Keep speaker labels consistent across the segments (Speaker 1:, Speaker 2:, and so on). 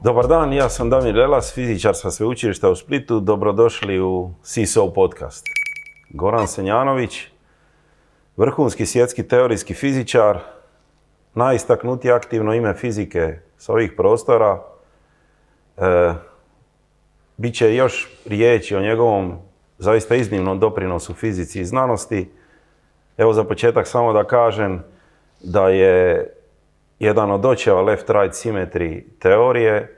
Speaker 1: Dobar dan, ja sam Damir Lelas, fizičar sa sveučilišta u Splitu. Dobrodošli u CSO podcast. Goran Senjanović, vrhunski svjetski teorijski fizičar, najistaknutije aktivno ime fizike s ovih prostora. Biće još riječi o njegovom zaista iznimnom doprinosu fizici i znanosti. Evo za početak samo da kažem da je jedan od očeva left-right symmetry teorije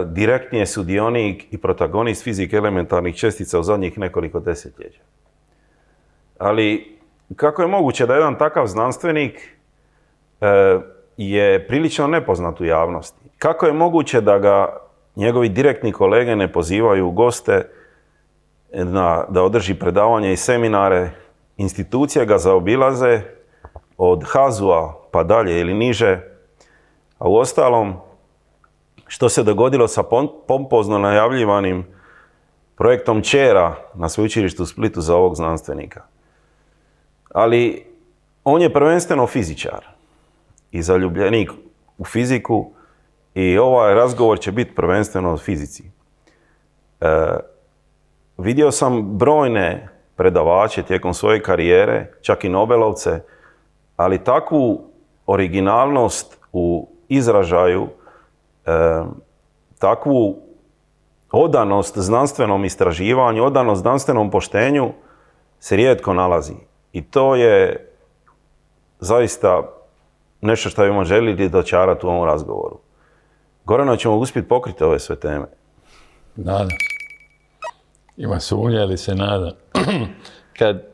Speaker 1: direktni je sudionik i protagonist fizike elementarnih čestica u zadnjih nekoliko desetljeća. Ali kako je moguće da jedan takav znanstvenik je prilično nepoznat u javnosti? Kako je moguće da ga njegovi direktni kolege ne pozivaju u goste da održi predavanje i seminare? Institucije ga zaobilaze od HAZU-a pa dalje ili niže. A uostalom, što se dogodilo sa pompozno najavljivanim projektom Čera na sveučilištu u Splitu za ovog znanstvenika? Ali on je prvenstveno fizičar i zaljubljenik u fiziku i ovaj razgovor će biti prvenstveno o fizici. Vidio sam brojne predavače tijekom svoje karijere, čak i Nobelovce, ali takvu originalnost u izražaju, takvu odanost znanstvenom istraživanju, odanost znanstvenom poštenju se rijetko nalazi. I to je zaista nešto što bimo željeli dočarati u ovom razgovoru. Gorano, ćemo uspjeti pokriti ove sve teme.
Speaker 2: Nadam. Ima sumnje, ali se nadam.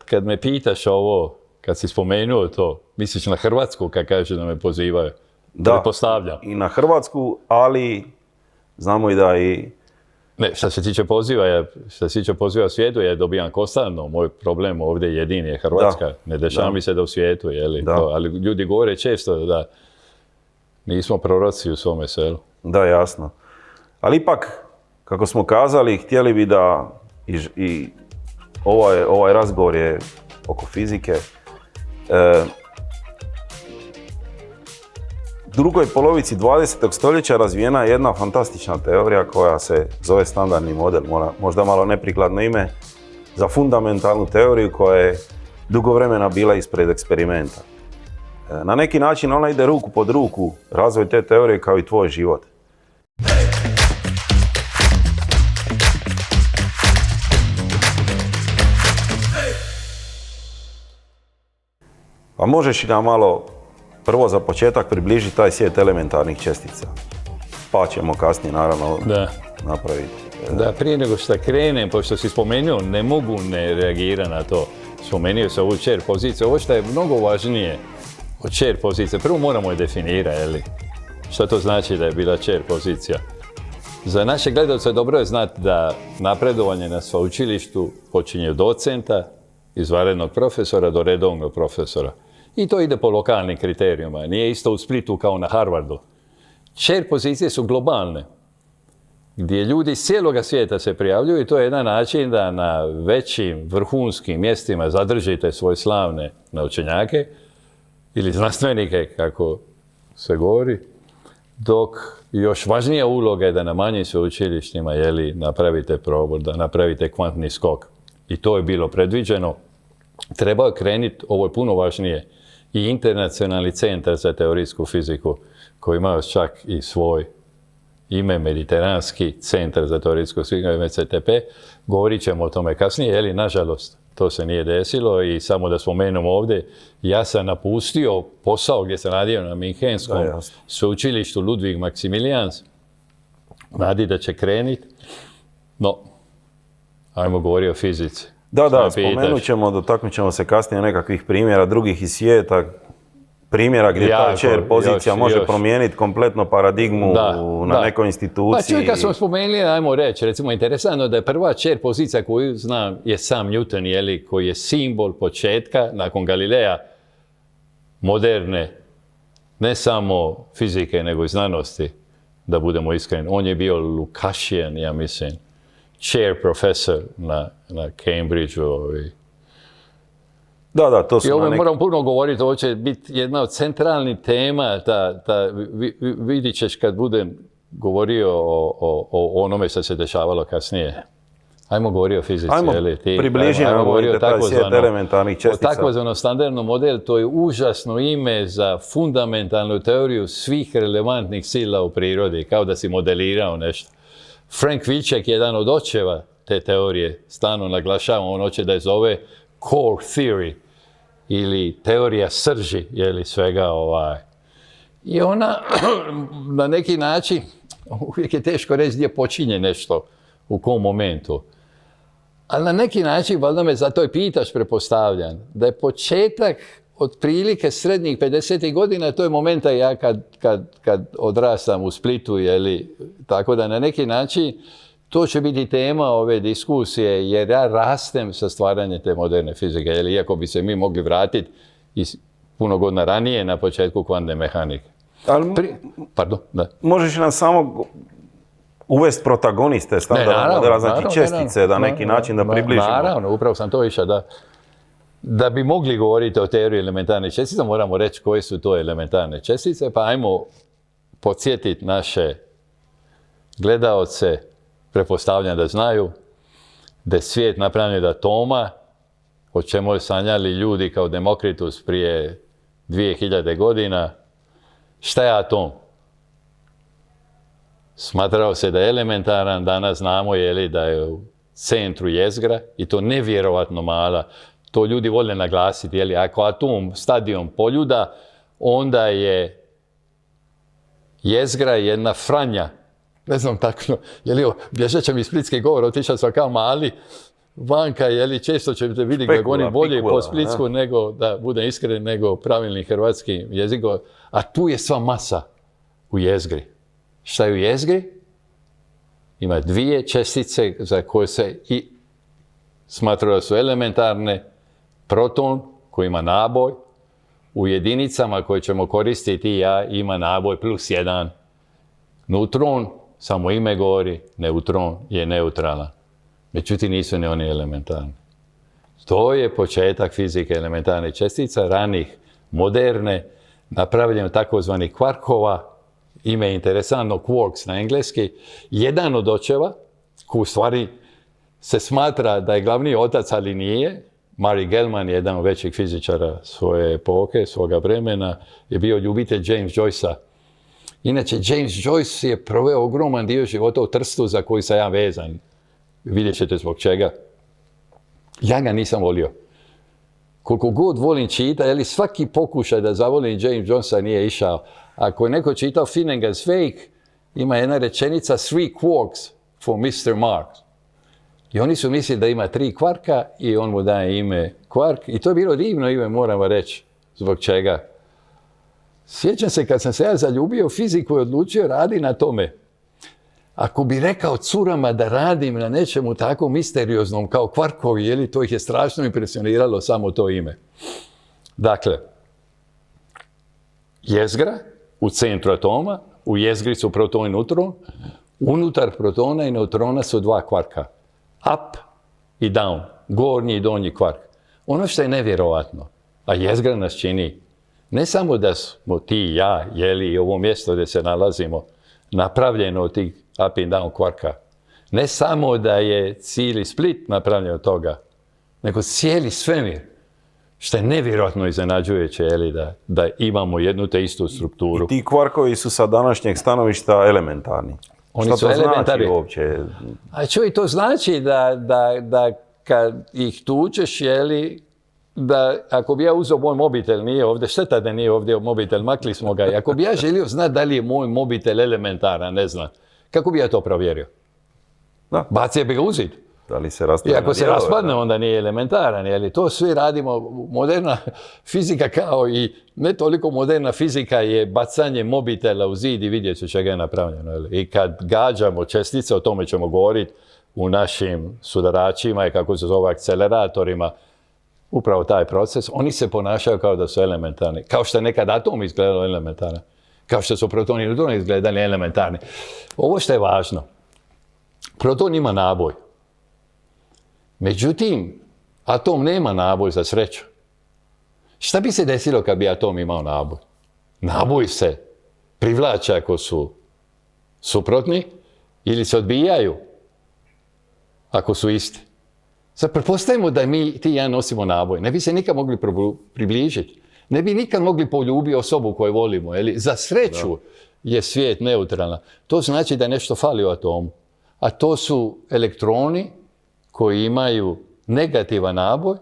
Speaker 2: Kad me pitaš ovo, kad si spomenuo to, misliš na Hrvatsku kad kaže da me pozivaju?
Speaker 1: Da,
Speaker 2: postavljam.
Speaker 1: I na Hrvatsku, ali znamo i da i...
Speaker 2: Ne, što se tiče poziva u svijetu, ja dobijam konstantno. Moj problem ovdje jedini je Hrvatska.
Speaker 1: Da.
Speaker 2: Ne dešava mi se da u svijetu,
Speaker 1: Da.
Speaker 2: ali ljudi govore često da nismo proroci u svome selu.
Speaker 1: Da, jasno. Ali ipak, kako smo kazali, htjeli bi da i ovaj razgovor je oko fizike. U drugoj polovici 20. stoljeća razvijena je jedna fantastična teorija koja se zove standardni model, možda malo neprikladno ime, za fundamentalnu teoriju koja je dugo vremena bila ispred eksperimenta. Na neki način ona ide ruku pod ruku, razvoj te teorije kao i tvoj život. A možeš li nam malo prvo za početak približiti taj svijet elementarnih čestica? Pa ćemo kasnije naravno napraviti.
Speaker 2: Da, prije nego što krenem, pošto si spomenuo, ne mogu ne reagirati na to. Spomenuo se ovu chair poziciju. Ovo što je mnogo važnije od chair pozicije, prvo moramo je definirati, jeli? Što to znači da je bila chair pozicija? Za naše gledalce dobro je znati da napredovanje na sveučilištu počinje od docenta, izvanrednog profesora do redovnog profesora. I to ide po lokalnim kriterijima. Nije isto u Splitu kao na Harvardu. Chair pozicije su globalne, gdje ljudi iz cijeloga svijeta se prijavljuju i to je jedan način da na većim vrhunskim mjestima zadržite svoje slavne naučenjake ili znanstvenike, kako se govori, dok još važnija uloga je da na manjim sveučilištima napravite probor, da napravite kvantni skok. I to je bilo predviđeno. Trebao je krenuti, ovo je puno važnije, i internacionalni centar za teorijsku fiziku, koji ima čak i svoj ime, Mediteranski centar za teorijsku fiziku, MCTP. Govorit ćemo o tome kasnije, nažalost, to se nije desilo i samo da spomenem ovdje, ja sam napustio posao gdje sam radio na Minhenskom sveučilištu Ludwig Maximilians, nadi da će krenuti, no, ajmo govoriti o fizici.
Speaker 1: Da, spomenut ćemo, dotaknut ćemo se kasnije nekakvih primjera drugih iz svijeta, primjera gdje ta chair pozicija može promijeniti kompletno paradigmu na nekoj instituciji.
Speaker 2: Pa čovjek, kad smo spomenuli, ajmo reći, recimo interesantno da je prva chair pozicija koju znam je sam Newton, koji je simbol početka, nakon Galileja, moderne, ne samo fizike, nego i znanosti, da budemo iskreni. On je bio Lukácsian, ja mislim, chair professor na Cambridgeu.
Speaker 1: Da, to su...
Speaker 2: I ovo moram puno govoriti, ovo će biti jedna od centralnih tema, vidit ćeš kad budem govorio o onome što se dešavalo kasnije. Ajmo govoriti o fizici.
Speaker 1: Ajmo približi nam ovaj taj svijet elementarnih čestica.
Speaker 2: Takozvano standardno model, to je užasno ime za fundamentalnu teoriju svih relevantnih sila u prirodi, kao da si modelirao nešto. Frank Wilczek, jedan od očeva te teorije, stalno naglašava, on hoće da je zove core theory, ili teorija srži, svega I ona, na neki način, uvijek je teško reći gdje počinje nešto, u kom momentu. Ali na neki način, valjda me zato i pitaš, pretpostavljam, da je početak otprilike srednjih 50. godina, to je momenta ja kad odrastam u Splitu, tako da na neki način to će biti tema ove diskusije, jer ja rastem sa stvaranjem te moderne fizike, iako bi se mi mogli vratiti puno godina ranije na početku kvantne mehanike. Pardon, da.
Speaker 1: Možeš nam samo uvesti protagoniste standardnog modela, znači čestice, na neki način da približimo.
Speaker 2: Naravno, upravo sam to išao da bi mogli govoriti o teoriji elementarnih čestica, moramo reći koje su to elementarne čestice, pa ajmo podsjetiti naše gledaoce, pretpostavljam da znaju, da je svijet napravljen od atoma, o čemu je sanjali ljudi kao Demokritus prije 2000 godina. Šta je atom? Smatrao se da je elementaran, danas znamo da je u centru jezgra i to nevjerovatno mala. To ljudi vole naglasiti, ako atom stadion poljuda, onda je jezgra jedna franja. Ne znam tako, bježeće mi splitski govor, otišao sam kao mali, vanka, često ćete vidjeti da govorim bolje po splitsku nego, da budem iskren, nego pravilni hrvatski jezikom. A tu je sva masa u jezgri. Šta je u jezgri? Ima dvije čestice za koje se i smatraju da su elementarne. Proton koji ima naboj, u jedinicama koje ćemo koristiti ima naboj +1. Neutron, samo ime govori, neutron je neutralan. Međutim, nisu ni oni elementarni. To je početak fizike elementarnih čestica, ranih, moderne, napravljeno takozvanih kvarkova, ime je interesantno, quarks na engleski, jedan od očeva, koji u stvari se smatra da je glavni otac, ali nije. Murray Gell-Mann, jedan od većih fizičara svoje epoke, svoga vremena, je bio ljubitelj James Joycea. Inače, James Joyce je proveo ogroman dio života u Trstu za koji sam ja vezan. Vidjet ćete zbog čega. Ja ga nisam volio. Koliko god volim čitati, svaki pokušaj da zavolim James Jonesa nije išao. Ako je neko čitao Finnegan's Wake, ima jedna rečenica 3 quarks for Mr. Marks. I oni su mislili da ima 3 kvarka i on mu daje ime kvark. I to je bilo divno ime, moramo reći. Zbog čega? Sjećam se kad sam se ja zaljubio u fiziku i odlučio radi na tome. Ako bi rekao curama da radim na nečemu tako misterioznom kao kvarkovi, to ih je strašno impresioniralo samo to ime. Dakle, jezgra u centru atoma, u jezgri su proton i neutron, unutar protona i neutrona su 2 kvarka. Up i down, gornji i donji kvark. Ono što je nevjerovatno, a jezgra nas čini, ne samo da smo ti i ja, i ovo mjesto gdje se nalazimo, napravljeno od tih up and down kvarka. Ne samo da je cijeli Split napravljen od toga, nego cijeli svemir. Što je nevjerojatno iznenađujuće, da imamo jednu te istu strukturu.
Speaker 1: I ti kvarkovi su sa današnjeg stanovišta elementarni.
Speaker 2: Oni su elementarni.
Speaker 1: Uopće?
Speaker 2: A čuj, to znači da kad ih tučeš, da ako bi ja uzeo moj mobitel, nije ovdje, šteta da nije ovdje mobitel, makli smo ga. I ako bi ja želio znati da li je moj mobitel elementaran, ne znam, kako bi ja to provjerio?
Speaker 1: Da.
Speaker 2: Bacio bi ga u zid.
Speaker 1: Da li se raspadne?
Speaker 2: I ako se raspadne, onda nije elementaran. To svi radimo. Moderna fizika kao i ne toliko moderna fizika je bacanje mobitela u zid i vidjet ću čega je napravljeno. I kad gađamo čestice, o tome ćemo govoriti u našim sudaračima i kako se zove akceleratorima, upravo taj proces, oni se ponašaju kao da su elementarni. Kao što je nekad atom izgledao elementaran. Kao što su protoni i neutroni izgledali elementarni. Ovo što je važno. Proton ima naboj. Međutim, atom nema naboj za sreću. Šta bi se desilo kad bi atom imao naboj? Naboj se privlači ako su suprotni ili se odbijaju ako su isti. Sad pretpostavimo da mi ti i ja nosimo naboj. Ne bi se nikad mogli približiti. Ne bi nikad mogli poljubiti osobu koju volimo. Za sreću je svijet neutralan. To znači da nešto fali u atomu. A to su elektroni koji imaju negativan naboj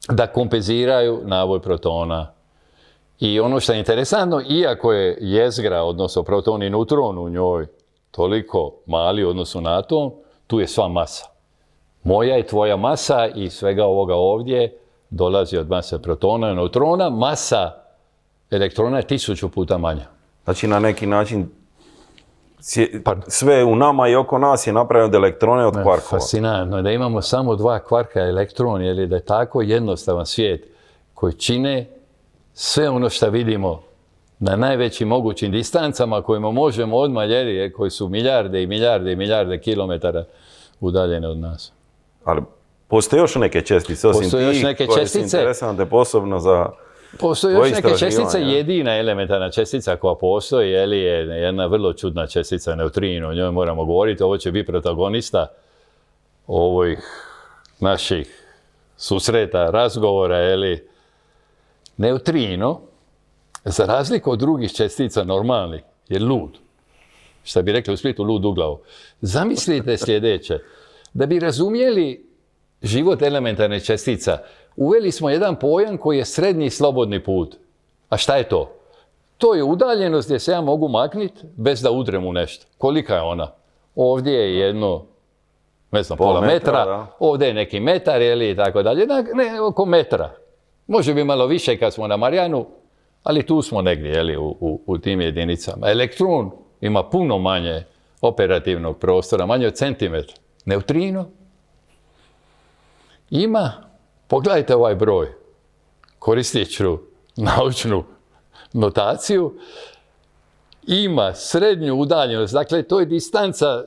Speaker 2: da kompenziraju naboj protona. I ono što je interesantno, iako je jezgra, odnosno proton i neutron u njoj toliko mali u odnosu na atom, tu je sva masa. Moja i tvoja masa i svega ovoga ovdje dolazi od mase protona i neutrona. Masa elektrona je 1000 puta manja.
Speaker 1: Znači na neki način sve u nama i oko nas je napravljeno od elektrone od kvarkova.
Speaker 2: Fascinantno je da imamo samo 2 kvarka elektron, jer da je tako jednostavan svijet koji čine sve ono što vidimo na najvećim mogućim distancama kojima možemo odmah mjeriti, koji su milijarde i milijarde i milijarde kilometara udaljene od nas.
Speaker 1: Ali postoje još neke čestice, osim tih koje su interesante posebno za
Speaker 2: postoje još neke čestice. Jedina elementarna čestica koja postoji je jedna vrlo čudna čestica, neutrino. O njoj moramo govoriti. Ovo će biti protagonista ovih naših susreta, razgovora. Neutrino, za razliku od drugih čestica normalnih, je lud. Što bi rekli u Splitu, lud u glavu. Zamislite sljedeće. Da bi razumjeli život elementarnih čestica, uveli smo jedan pojam koji je srednji slobodni put. A šta je to? To je udaljenost gdje se ja mogu makniti bez da udrem u nešto. Kolika je ona? Ovdje je jedno, ne znam, pola metra, ovdje je neki metar, i tako dalje. Ne, oko metra. Može bi malo više kad smo na Marijanu, ali tu smo negdje, u tim jedinicama. Elektron ima puno manje operativnog prostora, manje od centimetra. Neutrino ima, pogledajte ovaj broj, koristit ću naučnu notaciju, ima srednju udaljenost, dakle to je distanca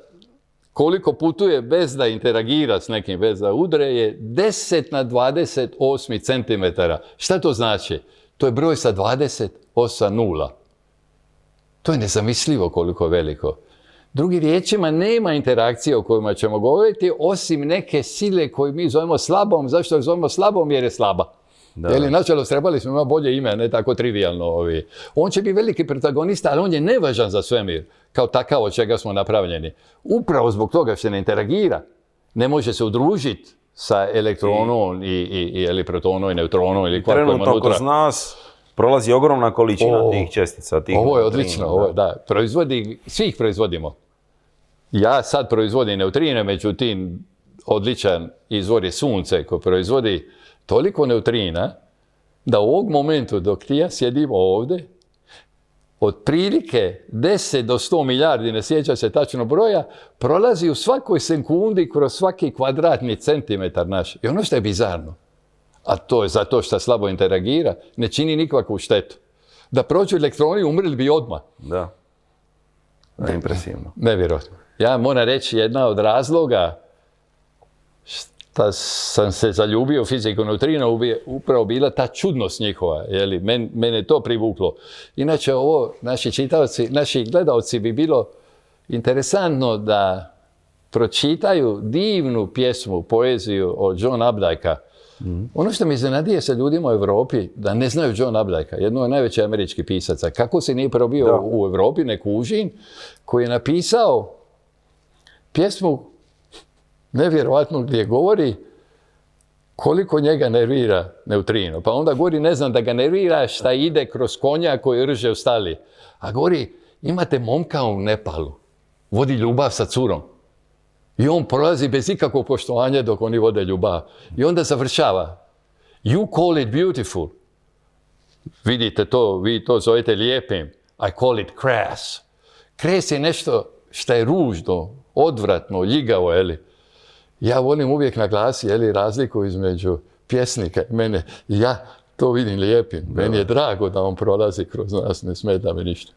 Speaker 2: koliko putuje bez da interagira s nekim, bez da udre, je 10 na 28 cm. Šta to znači? To je broj sa 28 nula. To je nezamislivo koliko je veliko. Drugim riječima, nema interakcije o kojima ćemo govoriti, osim neke sile koju mi zovemo slabom. Zašto je zovemo slabom? Jer je slaba. Nažalost, trebali smo imati bolje ime, ne tako trivialno. On će biti veliki protagonista, ali on je nevažan za svemir, kao takav od čega smo napravljeni. Upravo zbog toga što ne interagira, ne može se udružiti sa elektronom ili protonom i neutronom ili kvarkovima unutra.
Speaker 1: Trenutno kroz nas prolazi ogromna količina tih čestica.
Speaker 2: Ovo je odlično, svih proizvodimo. Ja sad proizvodim neutrine, međutim, odličan izvor je sunce koje proizvodi toliko neutrina da u ovog momentu dok ti ja sjedimo ovdje, otprilike 10 do 100 milijardi, ne sjeća se tačno broja, prolazi u svakoj sekundi kroz svaki kvadratni centimetar naš. I ono što je bizarno, a to je zato što slabo interagira, ne čini nikakvu štetu. Da prođu elektroni, umrli bi odmah.
Speaker 1: Da. Impresivno.
Speaker 2: Nevjerojatno. Ja moram reći, jedna od razloga što sam se zaljubio u fiziku neutrina upravo bila ta čudnost njihova. Mene to privuklo. Inače, ovo naši gledalci bi bilo interesantno da pročitaju divnu pjesmu, poeziju od John Updikea. Ono što me iznenadije sa ljudima u Europi, da ne znaju John Updikea, jedno od najvećih američkih pisaca. Kako se nije probio u Europi, neku užin, koji je napisao pjesmu nevjerojatno gdje govori koliko njega nervira neutrino. Pa onda govori, ne znam, da ga nervira šta ide kroz konja koji rže u stali. A govori, imate momka u Nepalu, vodi ljubav sa curom. I on prolazi bez ikakvog poštovanja dok oni vode ljubav. I onda završava. You call it beautiful. Vidite to, vi to zovete lijepim. I call it crass. Crass je nešto što je ružno, odvratno, ljigavo, Ja volim uvijek naglasiti, razliku između pjesnika i mene. Ja to vidim lijepim. Meni je drago da on prolazi kroz nas, ne smeta mi ništa.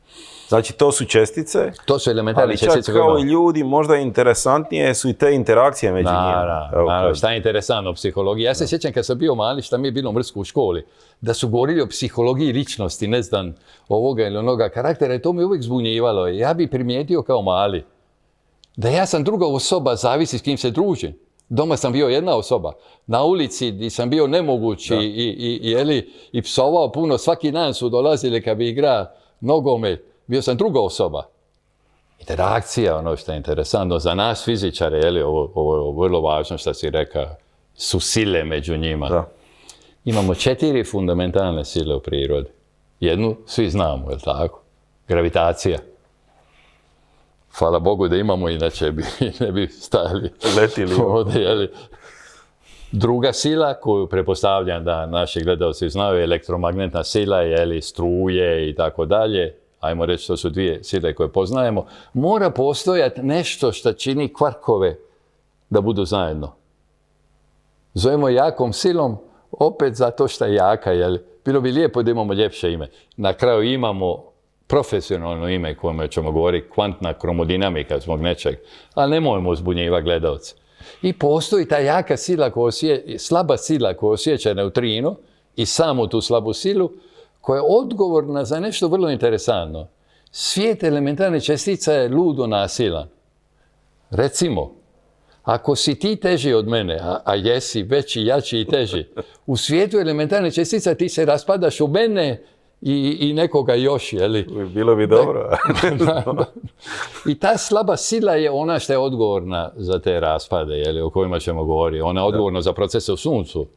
Speaker 1: Znači, to su čestice,
Speaker 2: To su elementarne
Speaker 1: ali čak
Speaker 2: čestice.
Speaker 1: kao i ljudi, možda interesantnije su i te interakcije među njima.
Speaker 2: Naravno, šta je interesantno u psihologiji. Ja se sjećam kad sam bio mali, šta mi je bilo mrsko u školi, da su govorili o psihologiji ličnosti, ne znam, ovoga ili onoga karaktera, i to me uvijek zbunjivalo. Ja bi primijetio kao mali da ja sam druga osoba, zavisi s kim se družim. Doma sam bio jedna osoba. Na ulici gdje sam bio nemogući i psovao puno. Svaki dan su dolazili kad bi igra nogomet. Bio sam druga osoba. Interakcija, ono što je interesantno za nas fizičare, ovo je vrlo važno što si rekao, su sile među njima.
Speaker 1: Da.
Speaker 2: Imamo 4 fundamentalne sile u prirodi. Jednu svi znamo, je li tako? Gravitacija. Hvala Bogu da imamo, inače ne bi stajali
Speaker 1: Letili.
Speaker 2: ovdje, je li? Druga sila koju pretpostavljam da naši gledalci znaju je elektromagnetna sila, je li, struje i tako dalje. Ajmo reći, to su 2 sile koje poznajemo. Mora postojati nešto što čini kvarkove da budu zajedno. Zovemo jakom silom opet zato što je jaka, je li? Bilo bi lijepo da imamo ljepše ime. Na kraju imamo profesionalno ime kojome ćemo govoriti kvantna kromodinamika zbog nečeg, ali nemojmo zbunjivati gledalce. I postoji ta jaka sila, slaba sila koja osjeća neutrino i samo tu slabu silu, koja je odgovorna za nešto vrlo interesantno. Svijet elementarne čestica je ludo nasilan. Recimo, ako si ti teži od mene, a jesi veći, jači i teži, u svijetu elementarne čestica ti se raspadaš u mene i nekoga još, je li?
Speaker 1: Bilo bi dobro.
Speaker 2: I ta slaba sila je ona što je odgovorna za te raspade, je li, o kojima ćemo govoriti. Ona je odgovorna za procese u suncu.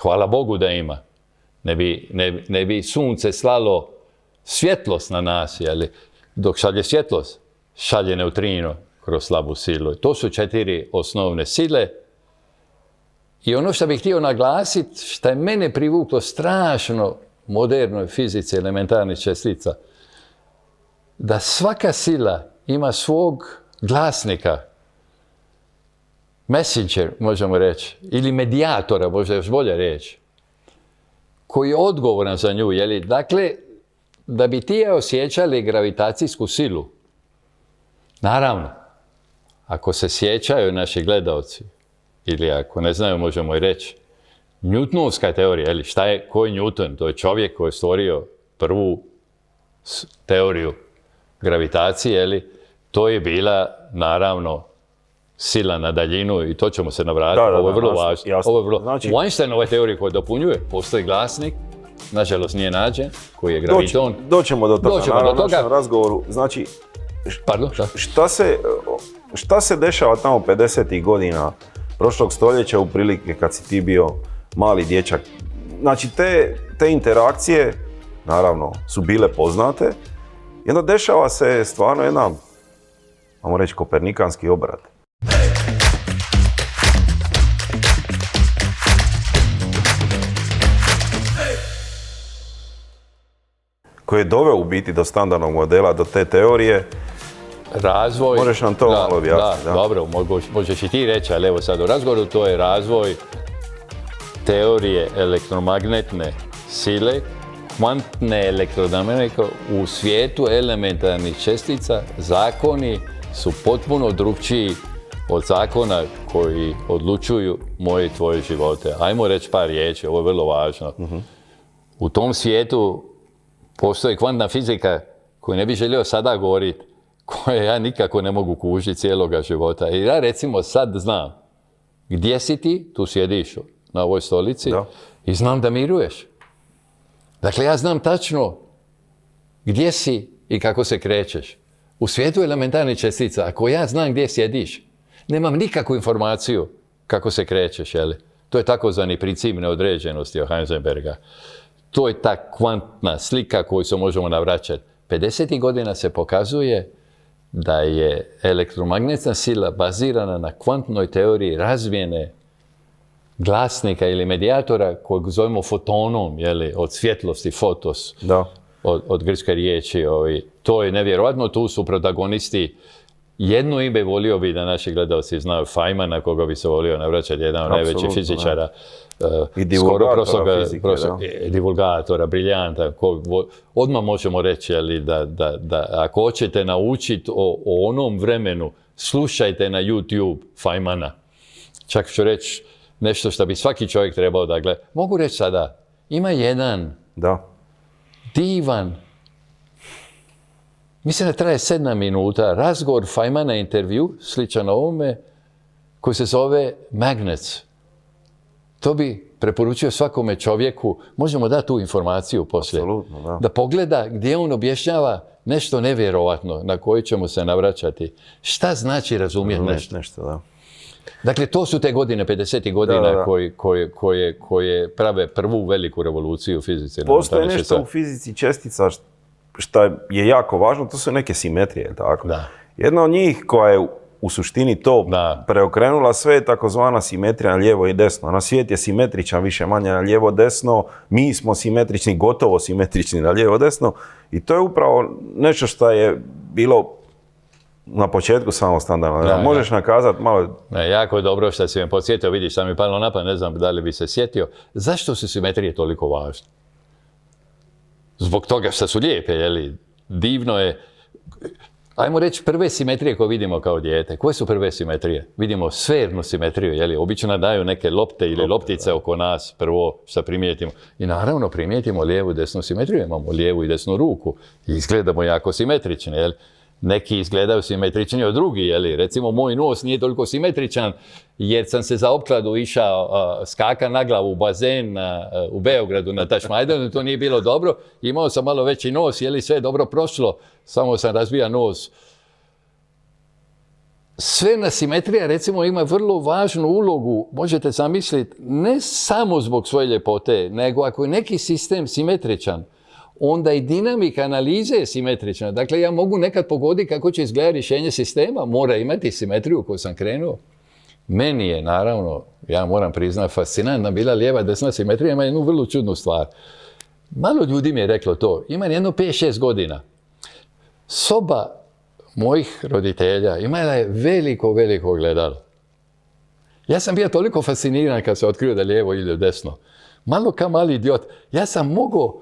Speaker 2: Hvala Bogu da ima. Ne bi sunce slalo svjetlost na nas, je li? Dok šalje svjetlost, šalje neutrino kroz slabu silu. To su 4 osnovne sile. I ono što bih htio naglasiti, što je mene privuklo strašno modernoj fizici elementarnih čestica, da svaka sila ima svog glasnika, messenger, možemo reći, ili medijatora, možda još bolje reći, koji je odgovoran za nju. Jeli? Dakle, da bi ti osjećali gravitacijsku silu, naravno, ako se sjećaju naši gledalci, ili ako ne znaju, možemo i reći, Newtonovska teorija, ili ko je Newton? To je čovjek koji je stvorio prvu teoriju gravitacije, ili to je bila, naravno, sila na daljinu i to ćemo se navratiti. Ovo je vrlo važno. Znači, u Einsteinove teoriji koje dopunjuje, postoji glasnik, nažalost nije nađen, koji je graviton.
Speaker 1: Doćemo do toga, naravno, u našem razgovoru. Znači, šta se dešava tamo 50. godina prošlog stoljeća u prilike kad si ti bio mali dječak? Znači, te interakcije, naravno, su bile poznate i onda dešava se stvarno jedan, ajmo reći, kopernikanski obrat. Koji je doveo u biti do standardnog modela, do te teorije.
Speaker 2: Razvoj...
Speaker 1: Možeš nam to malo objasniti?
Speaker 2: Da, dobro, možeš i ti reći, ali evo sad u razgovoru, to je razvoj teorije elektromagnetne sile, kvantne elektrodinamike u svijetu elementarnih čestica. Zakoni su potpuno drukčiji od zakona koji odlučuju moje i tvoje živote. Ajmo reći par riječi, ovo je vrlo važno. U tom svijetu postoji kvantna fizika koju ne bih želio sada govoriti, koje ja nikako ne mogu kužiti cijeloga života. I ja recimo sad znam gdje si ti, tu sjediš na ovoj stolici, i znam da miruješ. Dakle, ja znam tačno gdje si i kako se krećeš. U svijetu elementarnih čestica, ako ja znam gdje sjediš, nemam nikakvu informaciju kako se krećeš, jeli? To je takozvani princip neodređenosti od Heisenberga. To je ta kvantna slika koju se možemo navraćati. 50. godina se pokazuje da je elektromagnetna sila bazirana na kvantnoj teoriji razvijene glasnika ili medijatora kojeg zovemo fotonom, jeli, od svjetlosti, fotos, od grčke riječi. To je nevjerojatno, tu su protagonisti Jedno ime volio bi da naši gledalci znaju, Feynman, na koga bi se volio navraćati, jedan od najvećih fizičara.
Speaker 1: I divulgatora
Speaker 2: skoro
Speaker 1: fizike,
Speaker 2: divulgatora, briljanta. Odmah možemo reći da ako hoćete naučiti o onom vremenu, slušajte na YouTube Feynmana. Čak ću reći nešto što bi svaki čovjek trebao da gleda. Mogu reći sada, ima jedan divan, mislim da traje 7 minuta, razgovor Feynmana, intervju, sličan ovome, koji se zove Magnets. To bi preporučio svakome čovjeku, možemo dati tu informaciju poslije, da pogleda gdje on objašnjava nešto nevjerovatno na koje ćemo se navraćati. Šta znači razumjeti nešto? Dakle, to su te godine, 50. godina, koje prave prvu veliku revoluciju u fizici.
Speaker 1: Postoje nešto u fizici čestica što je jako važno, to su neke simetrije, tako? Jedna od njih koja je u suštini to preokrenula sve je takozvana simetrija na lijevo i desno. Na svijet je simetričan više manje na lijevo desno, mi smo simetrični, gotovo simetrični na lijevo desno i to je upravo nešto što je bilo na početku samo standardno. Možeš nakazati malo...
Speaker 2: Jako je dobro što si me podsjetio, vidiš, sam mi palo na pamet, ne znam da li bi se sjetio. Zašto su simetrije toliko važne? Zbog toga što su lijepe, jeli? Divno je. Ajmo reći prve simetrije koje vidimo kao dijete. Koje su prve simetrije? Vidimo sfernu simetriju, jeli? Obično daju neke lopte ili loptice oko nas, prvo što primijetimo. I naravno primijetimo lijevu i desnu simetriju. Imamo lijevu i desnu ruku i izgledamo jako simetrični, jeli? Neki izgledaju simetričniji od drugih, jeli? Recimo, moj nos nije toliko simetričan jer sam se za opkladu išao skaka na glavu u bazen u Beogradu na Tašmajdanu, to nije bilo dobro. Imao sam malo veći nos, jeli, sve je dobro prošlo, samo sam razbija nos. Sferna simetrija, recimo, ima vrlo važnu ulogu, možete zamisliti, ne samo zbog svoje ljepote, nego ako je neki sistem simetričan, onda i dinamika analize je simetrična. Dakle, ja mogu nekad pogoditi kako će izgledati rješenje sistema, mora imati simetriju koju sam krenuo. Meni je, naravno, ja moram priznati, fascinantna bila lijeva desna simetrija, ima jednu vrlo čudnu stvar. Malo ljudi mi je reklo to, imam jedno 5-6 godina. Soba mojih roditelja imala je veliko gledalo. Ja sam bio toliko fasciniran kad se otkrio da lijevo ili desno. Malo kao mali idiot. Ja sam mogao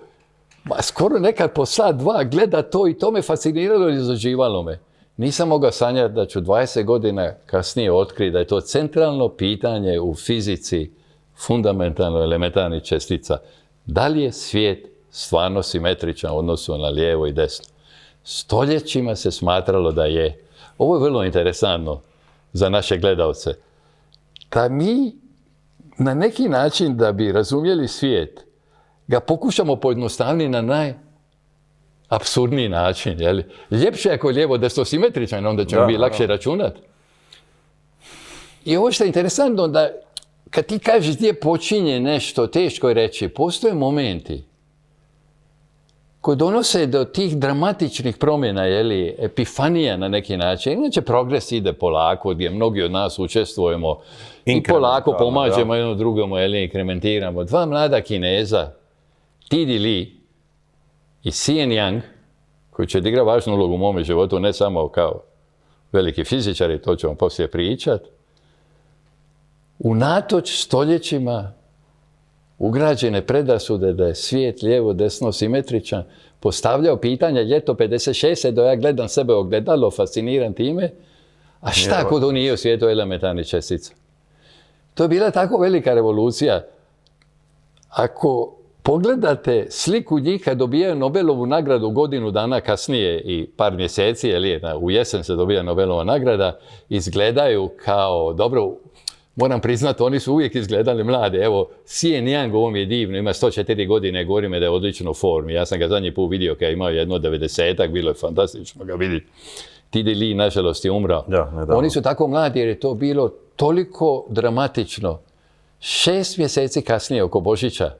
Speaker 2: skoro nekad po sat, dva gleda to i to me fasciniralo i izaživalo me. Nisam mogao sanjati da ću 20 godina kasnije otkriti da je to centralno pitanje u fizici fundamentalno elementarnih čestica. Da li je svijet stvarno simetričan u odnosu na lijevo i desno? Stoljećima se smatralo da je. Ovo je vrlo interesantno za naše gledalce. Da mi na neki način da bi razumjeli svijet ga pokušamo pojednostavniti na najapsurdniji način. Jeli? Ljepše ako je lijevo desno simetričan, onda ćemo biti lakše računati. I ovo što je interesantno, da kad ti kažeš gdje počinje nešto, teško je reći, postoje momenti koji donose do tih dramatičnih promjena, jeli, epifanija na neki način. Inače, progres ide polako, gdje mnogi od nas učestvujemo i polako pomažemo jedno drugomu, jeli, inkrementiramo. Dva mlada Kineza, T.D. Lee i Xian Yang, koji će odigrati važnu ulogu u mome životu, ne samo kao veliki fizičari, to ćemo poslije pričati, unatoč stoljećima ugrađene predrasude da je svijet lijevo, desno, simetričan, postavljao pitanja ljeto 56. da ja gledam sebe u ogledalo, fasciniran time, a šta ako to nije u svijetu elementarnih čestica? To je bila tako velika revolucija. Ako pogledate sliku njih kad dobijaju Nobelovu nagradu godinu dana kasnije i par mjeseci, u jesen se dobija Nobelova nagrada, izgledaju kao, dobro, moram priznati, oni su uvijek izgledali mlade. Evo, Xian Yang, ovo mi je divno, ima 104 godine, govori me da je odlično u formi. Ja sam ga zadnji put vidio kad je imao jedno 90-ak, bilo je fantastično ga vidjeti. T.D. Lee, nažalost, je umrao. Oni su tako mladi jer je to bilo toliko dramatično. 6 mjeseci kasnije, oko Božića,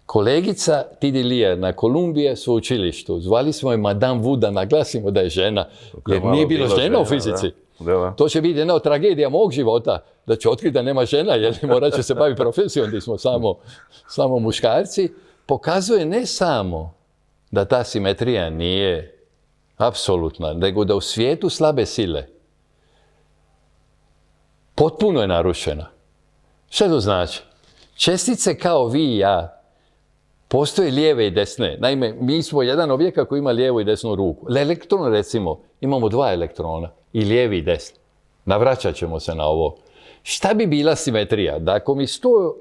Speaker 2: kolegica T.D. Lee na Kolumbije sveučilištu, zvali smo je Madame Wu da naglasimo da je žena, jer nije bilo žena u fizici. To će biti jedna od tragedija mog života, da ću otkriti da nema žena, jer morat će se baviti profesijom gdje smo samo muškarci. Pokazuje ne samo da ta simetrija nije apsolutna, nego da u svijetu slabe sile potpuno je narušena. Što to znači? Čestice kao vi i ja postoje lijeve i desne. Naime, mi smo jedan objekat koji ima lijevu i desnu ruku. Elektron, recimo, imamo 2 elektrona, i lijevi i desni. Navraćat ćemo se na ovo. Šta bi bila simetrija? Da ako mi 100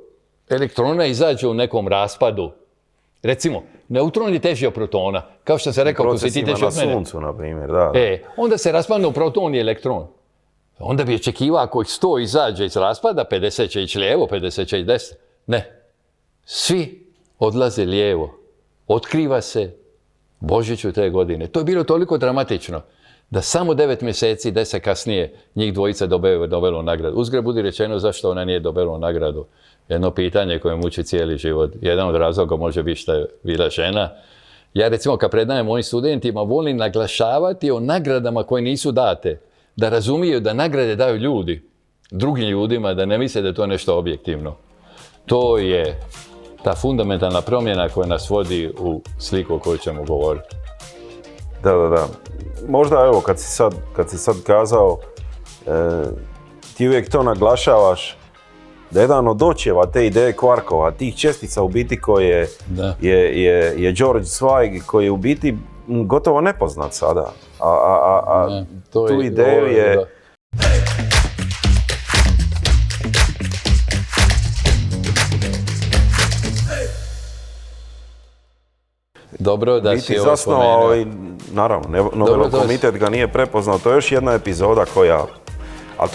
Speaker 2: elektrona izađe u nekom raspadu, recimo, neutron je teži od protona, kao što se rekao, ako si ti teži od mene.
Speaker 1: Na suncu, na primjer, da.
Speaker 2: Onda se raspadne u proton i elektron. Onda bi očekivao ako ih 100 izađe iz raspada, 50 će ići lijevo, 50 će ići desno. Ne. Svi odlaze lijevo. Otkriva se Božiću te godine. To je bilo toliko dramatično da samo 9 mjeseci, 10 kasnije, njih dvojica dobiju Nobelovu nagradu. Uzgred budi rečeno zašto ona nije dobila nagradu. Jedno pitanje koje muči cijeli život. Jedan od razloga može biti što je bila žena. Ja recimo kad predajem mojim studentima volim naglašavati o nagradama koje nisu date. Da razumiju da nagrade daju ljudi, drugim ljudima, da ne misle da je to nešto objektivno. To je ta fundamentalna promjena koja nas vodi u sliku o kojoj ćemo govoriti.
Speaker 1: Da. Možda evo kad si sad kazao, ti uvijek to naglašavaš, da jedan od očeva te ideje kvarkova, tih čestica u biti koje je George Zweig, koji je u biti gotovo nepoznat sada. Tu ideju je...
Speaker 2: Dobro da si ovo
Speaker 1: zasnovao i naravno, Nobelov komitet ga nije prepoznao. To je još jedna epizoda koja... Ali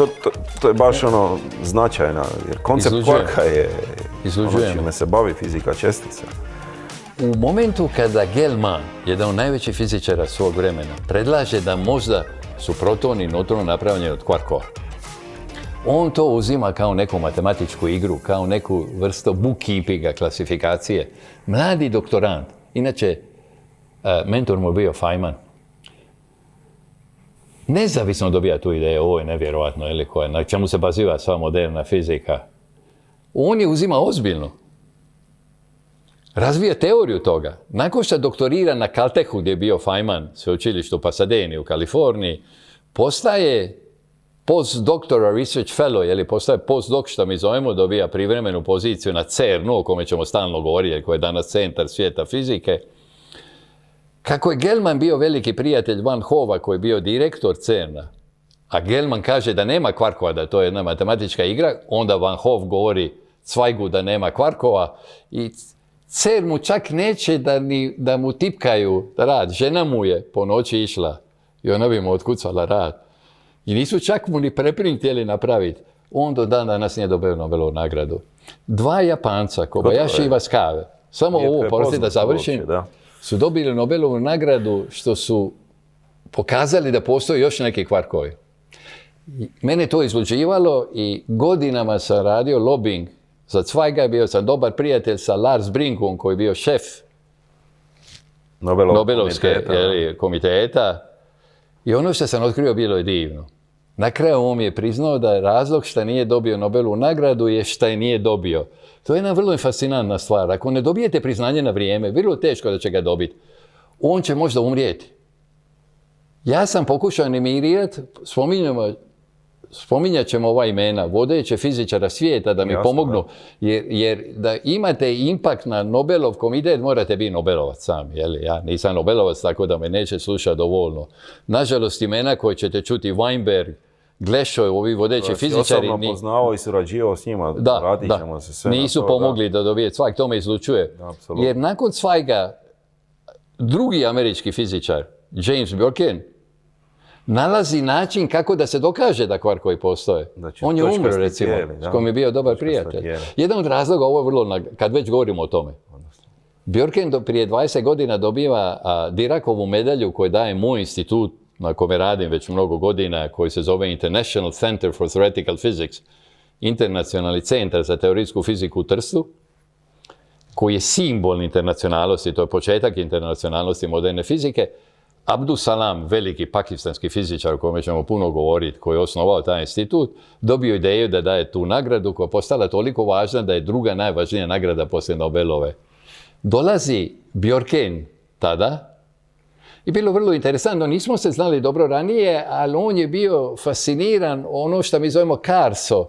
Speaker 1: to je baš ono značajna, jer koncept kvarka je ono čime se bavi fizika čestica.
Speaker 2: U momentu kada Gell-Mann, jedan od najvećih fizičara svog vremena, predlaže da možda su protoni i neutroni napravljeni od kvarkova, on to uzima kao neku matematičku igru, kao neku vrstu bookkeepinga, klasifikacije. Mladi doktorant, inače mentor mu je bio Feynman, nezavisno dobija tu ideju, ovo je nevjerojatno, na čemu se baziva sva moderna fizika. On je uzima ozbiljno. Razvija teoriju toga. Nakon što doktorira na Caltechu, gdje je bio Feynman, sveučilište u Pasadeni u Kaliforniji, postaje postdoctoral research fellow, postaje postdoc, što mi zovemo, dobija privremenu poziciju na CERN-u, o kome ćemo stalno govoriti, koji je danas centar svijeta fizike. Kako je Gell-Mann bio veliki prijatelj Van Hova, koji je bio direktor CERN-a, a Gell-Mann kaže da nema kvarkova, da to je jedna matematička igra, onda Van Hove govori Zweigu da nema kvarkova i CERN mu čak neće da mu tipkaju rad. Žena mu je po noći išla i ona bi mu otkucala rad. I nisu čak mu ni preprint htjeli napraviti. On do dan danas nije dobio Nobelovu nagradu. 2 Japanca, Kobayashi i Iwasakawa, samo ovo, prosti da završim, su dobili Nobelovu nagradu što su pokazali da postoji još neki kvarkovi. Mene to izluđivalo i godinama sam radio lobbying za Zweiga, bio sam dobar prijatelj sa Lars Brinkom, koji je bio šef Nobelovske komiteta. I ono što sam otkrio bilo je divno. Na kraju on mi je priznao da je razlog što nije dobio Nobelovu nagradu je što je nije dobio. To je jedna vrlo fascinantna stvar. Ako ne dobijete priznanje na vrijeme, vrlo teško da će ga dobiti. On će možda umrijeti. Ja sam pokušao animirati, spominjat ćemo ova imena, vodeće fizičara svijeta da mi pomognu, jer da imate impakt na Nobelov komitet morate biti Nobelovac sam. Ja nisam Nobelovac, tako da me neće slušati dovoljno. Nažalost, imena koje ćete čuti, Weinberg, Glešoj, ovi vodeći fizičari...
Speaker 1: Osobno poznavao i surađivao s njima, radit ćemo se sve
Speaker 2: nisu
Speaker 1: na to,
Speaker 2: pomogli da dobije Zweig, to me izlučuje. Jer nakon Zweiga, drugi američki fizičar, James Bjorken, nalazi način kako da se dokaže da kvarkovi postoje. On je umro, recimo, s kojim je bio dobar prijatelj. Jedan od razloga, ovo je vrlo, kad već govorimo o tome, Bjorken prije 20 godina dobiva Dirakovu medalju koju daje moj institut, na kome radim već mnogo godina, koji se zove International Center for Theoretical Physics, internacionalni centar za teorijsku fiziku u Trstu, koji je simbol internacionalnosti, to je početak internacionalnosti moderne fizike. Abdus Salam, veliki pakistanski fizičar o kome ćemo puno govoriti, koji je osnovao taj institut, dobio ideju da daje tu nagradu koja je postala toliko važna da je druga najvažnija nagrada poslije Nobelove. Dolazi Bjorken tada I bilo vrlo interesantno, nismo se znali dobro ranije, ali on je bio fasciniran ono što mi zovemo Karso,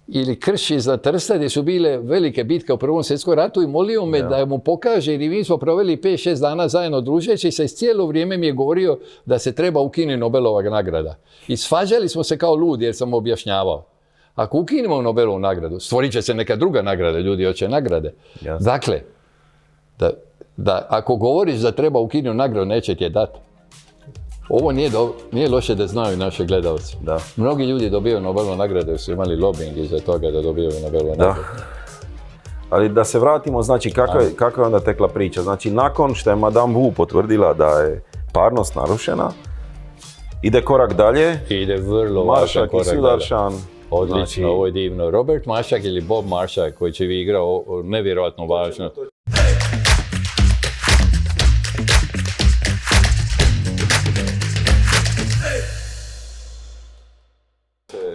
Speaker 2: ili Krš iznad Trsta, gdje su bile velike bitke u Prvom svjetskom ratu i molio me da mu pokaže, jer mi smo proveli 5-6 dana zajedno družeći se i cijelo vrijeme mi je govorio da se treba ukinuti Nobelova nagrada. I svađali smo se kao ludi jer sam objašnjavao. Ako ukinemo Nobelovu nagradu, stvorit će se neka druga nagrada, ljudi hoće nagrade.
Speaker 1: Jasne.
Speaker 2: Dakle, da ako govoriš da treba ukinuti nagradu, neće ti je dati. Ovo nije loše da znaju naši gledalci.
Speaker 1: Da.
Speaker 2: Mnogi ljudi dobijaju Nobelovu nagradu jer su imali lobbying iza toga da dobijaju Nobelovu nagradu.
Speaker 1: Ali da se vratimo, znači kako je onda tekla priča? Znači nakon što je Madame Wu potvrdila da je parnost narušena, ide korak dalje.
Speaker 2: Ide vrlo važan korak dalje.
Speaker 1: Sudaršan.
Speaker 2: Odlično,
Speaker 1: znači,
Speaker 2: ovo je divno. Robert Marshak ili Bob Marshak koji će vi igrao nevjerojatno važno.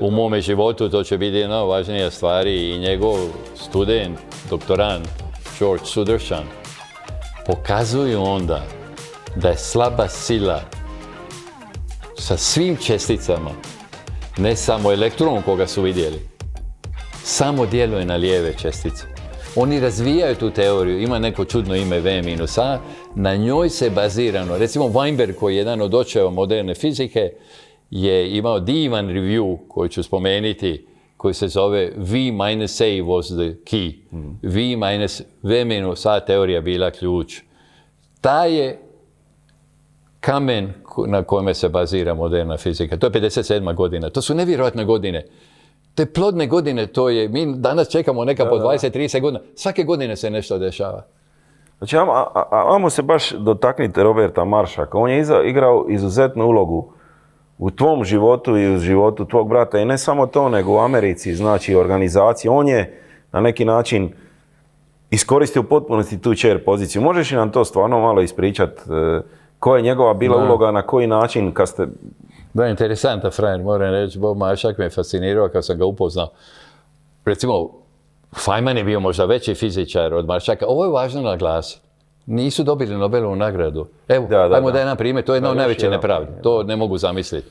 Speaker 2: U mome životu to će biti jedna važnija stvari i njegov student, doktorant George Sudarshan pokazuju onda da je slaba sila sa svim česticama, ne samo elektron koga su vidjeli, samo djeluje na lijeve čestice. Oni razvijaju tu teoriju, ima neko čudno ime V-A, na njoj se bazirano. Recimo Weinberg, koji je jedan od očeva moderne fizike, je imao divan review koji ću spomenuti, koji se zove V-A was the key. V-A teorija bila ključ. Ta je kamen na kojem se bazira moderna fizika. To je 57. godina. To su nevjerojatne godine. Te plodne godine, mi danas čekamo neka po 20-30 godina. Svake godine se nešto dešava.
Speaker 1: Znači, ajmo se baš dotakniti Roberta Marshaka. On je igrao izuzetnu ulogu u tvom životu i u životu tvog brata. I ne samo to, nego u Americi, znači organizaciji. On je na neki način iskoristio u potpunosti tu chair poziciju. Možeš li nam to stvarno malo ispričati? Koja je njegova bila uloga, na koji način kad ste...
Speaker 2: Da, interesantan frajer, moram reći. Bob Marshak me fascinirao kad sam ga upoznao. Recimo, Feynman je bio možda veći fizičar od Marshaka. Ovo je važno naglasiti. Nisu dobili Nobelovu nagradu. Evo, ajmo da jedan primjer, to je jedna od najveće nepravde. To ne mogu zamisliti.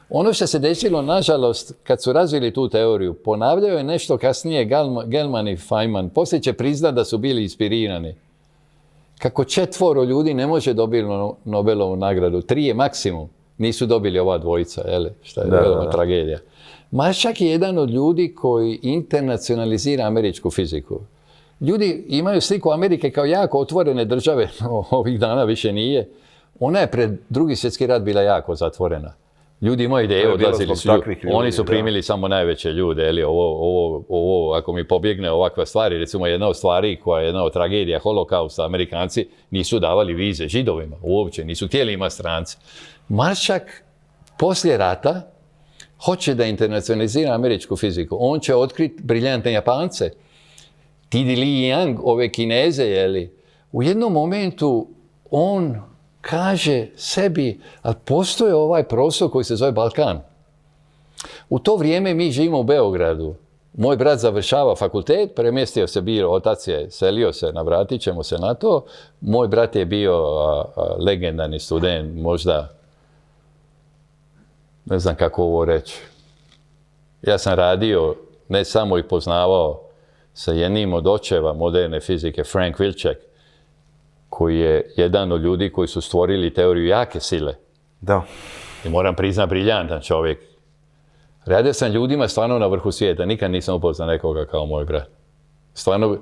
Speaker 2: Ono što se desilo, nažalost, kad su razvili tu teoriju, ponavljaju je nešto kasnije Gell-Mann i Feynman. Poslije će priznati da su bili inspirirani. Kako 4 ljudi ne može dobiti Nobelovu nagradu, 3 je maksimum, nisu dobili ova dvojica, što je velika tragedija. Marshak je jedan od ljudi koji internacionalizira američku fiziku. Ljudi imaju sliku Amerike kao jako otvorene države, ovih dana više nije. Ona je pred Drugi svjetski rat bila jako zatvorena. Ljudi imaju ideje, odlazili su ljudi. Oni su primili samo najveće ljude. Ovo, ako mi pobjegne ovakva stvari, recimo jedna od stvari koja je jedna od tragedija holokausta, Amerikanci nisu davali vize Židovima, uopće, nisu htjeli imati strance. Marshak poslije rata hoće da internacionalizira američku fiziku. On će otkriti briljantne Japance. Ti Li Yang, ove Kineze, u jednom momentu on kaže sebi, ali postoje ovaj prostor koji se zove Balkan. U to vrijeme mi živimo u Beogradu. Moj brat završava fakultet, premjestio se bio, otac je selio se, navratit ćemo se na to. Moj brat je bio legendarni student, možda, ne znam kako ovo reći. Ja sam radio, ne samo i poznavao sa jednim od očeva moderne fizike, Frank Wilczek, koji je jedan od ljudi koji su stvorili teoriju jake sile.
Speaker 1: Da.
Speaker 2: I moram priznati, briljantan čovjek. Radio sam ljudima stvarno na vrhu svijeta. Nikad nisam upoznao nekoga kao moj brat. Stvarno,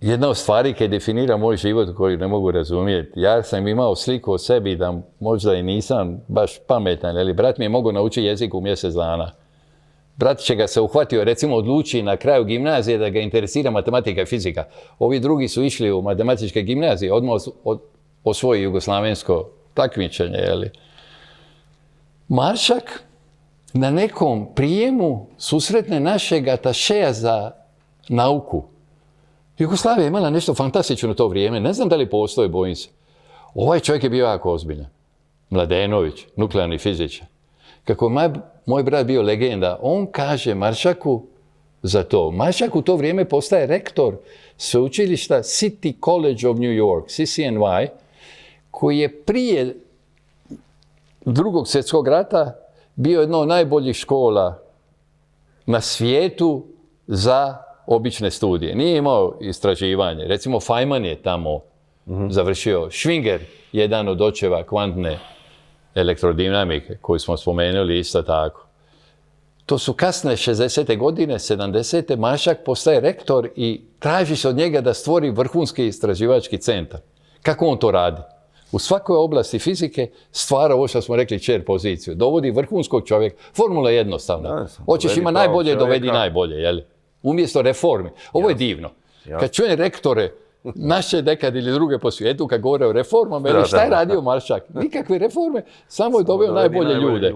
Speaker 2: jedna od stvari koja definira moj život koju ne mogu razumjeti. Ja sam imao sliku o sebi da možda i nisam baš pametan, ali brat mi je mogao naučiti jezik u mjesec dana. Brat će ga se uhvatio, recimo odluči na kraju gimnazije da ga interesira matematika i fizika. Ovi drugi su išli u matematičke gimnazije, odmah osvoji jugoslavensko takmičenje. Marshak na nekom prijemu susretne našeg atašeja za nauku. Jugoslavija je imala nešto fantastično u to vrijeme, ne znam da li postoji, bojim se. Ovaj čovjek je bio jako ozbiljan. Mladenović, nuklearni fizičar. Kako je moj brat bio legenda, on kaže Marshaku za to. Marshak u to vrijeme postaje rektor sveučilišta City College of New York, CCNY, koji je prije Drugog svjetskog rata bio jedna od najboljih škola na svijetu za obične studije. Nije imao istraživanje. Recimo Feynman je tamo završio. Schwinger, jedan od očeva kvantne elektrodinamike, koju smo spomenuli isto tako. To su kasne 60. godine, 70. Maršak postaje rektor i traži se od njega da stvori vrhunski istraživački centar. Kako on to radi? U svakoj oblasti fizike stvara ovo što smo rekli čer poziciju. Dovodi vrhunskog čovjeka. Formula je jednostavna. Hoćeš ima najbolje, dovedi najbolje. Jeli? Umjesto reformi. Ovo je divno. Kad čujem rektore naše nekad ili druge po svijetu kad govore o reformama, šta je radio Maršak? Nikakve reforme, samo je doveo najbolje ljude.